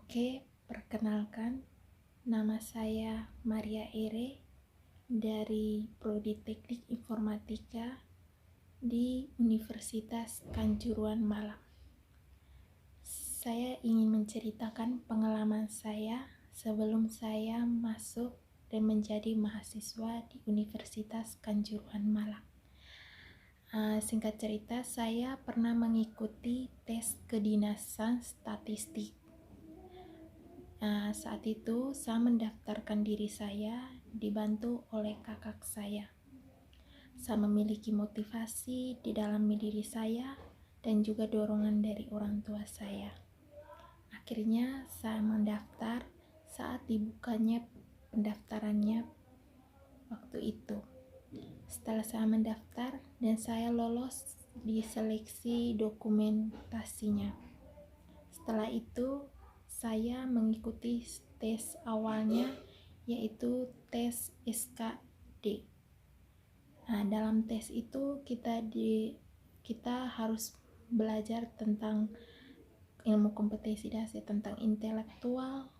Oke, perkenalkan, nama saya Maria Ere dari Prodi Teknik Informatika di Universitas Kanjuruhan Malang. Saya ingin menceritakan pengalaman saya sebelum saya masuk dan menjadi mahasiswa di Universitas Kanjuruhan Malang. Singkat cerita, saya pernah mengikuti tes kedinasan statistik. Saat itu saya mendaftarkan diri saya dibantu oleh kakak saya. Saya memiliki motivasi di dalam diri saya dan juga dorongan dari orang tua saya. Akhirnya saya mendaftar saat dibukanya pendaftarannya waktu itu. Setelah saya mendaftar dan saya lolos di seleksi dokumentasinya. Setelah itu saya mengikuti tes awalnya, yaitu tes SKD. Dalam tes itu kita harus belajar tentang ilmu kompetensi dasar, tentang intelektual,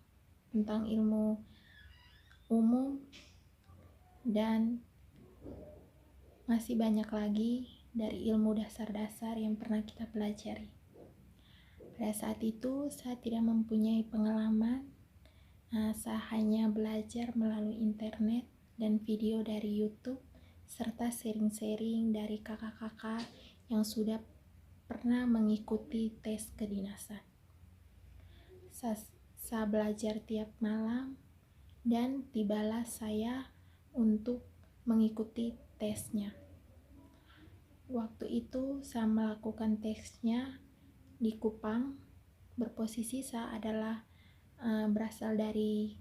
tentang ilmu umum, dan masih banyak lagi dari ilmu dasar-dasar yang pernah kita pelajari. Pada saat itu saya tidak mempunyai pengalaman, saya hanya belajar melalui internet dan video dari YouTube serta sharing-sharing dari kakak-kakak yang sudah pernah mengikuti tes kedinasan. Saya belajar tiap malam dan tibalah saya untuk mengikuti tesnya. Waktu itu saya melakukan tesnya di Kupang. Berposisi saya adalah berasal dari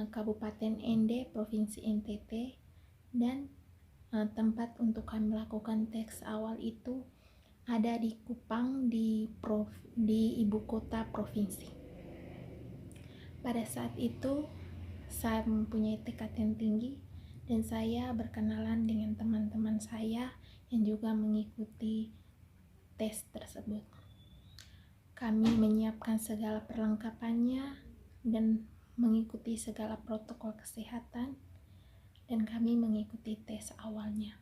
Kabupaten Ende, Provinsi NTT, dan tempat untuk kami melakukan tes awal itu ada di Kupang, di ibu kota provinsi. Pada saat itu saya mempunyai tekad yang tinggi dan saya berkenalan dengan teman-teman saya yang juga mengikuti tes tersebut. Kami menyiapkan segala perlengkapannya dan mengikuti segala protokol kesehatan, dan kami mengikuti tes awalnya.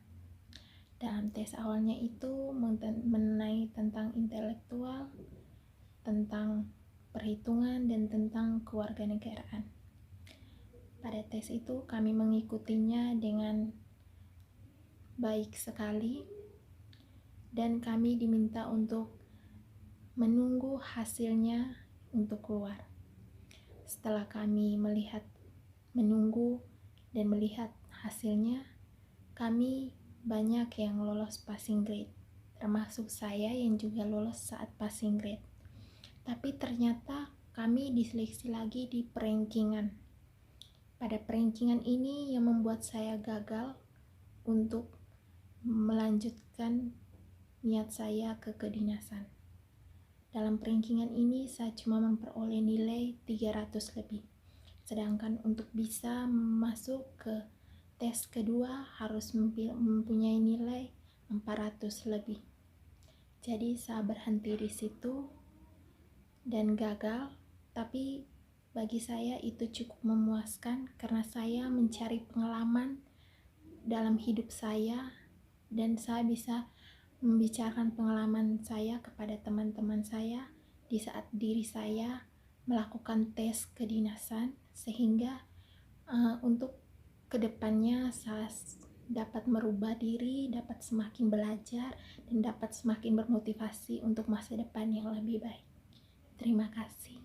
Dalam tes awalnya itu mengenai tentang intelektual, tentang perhitungan, dan tentang kewarganegaraan. Pada tes itu kami mengikutinya dengan baik sekali, dan kami diminta untuk menunggu hasilnya untuk keluar. Setelah kami menunggu dan melihat hasilnya, kami banyak yang lolos passing grade, termasuk saya yang juga lolos saat passing grade. Tapi ternyata kami diseleksi lagi di perankingan. Pada perankingan ini yang membuat saya gagal untuk melanjutkan niat saya ke kedinasan. Dalam perankingan ini saya cuma memperoleh nilai 300 lebih. Sedangkan untuk bisa masuk ke tes kedua harus mempunyai nilai 400 lebih. Jadi saya berhenti di situ dan gagal, tapi bagi saya itu cukup memuaskan karena saya mencari pengalaman dalam hidup saya dan saya bisa membicarakan pengalaman saya kepada teman-teman saya di saat diri saya melakukan tes kedinasan, sehingga untuk kedepannya saya dapat merubah diri, dapat semakin belajar, dan dapat semakin bermotivasi untuk masa depan yang lebih baik. Terima kasih.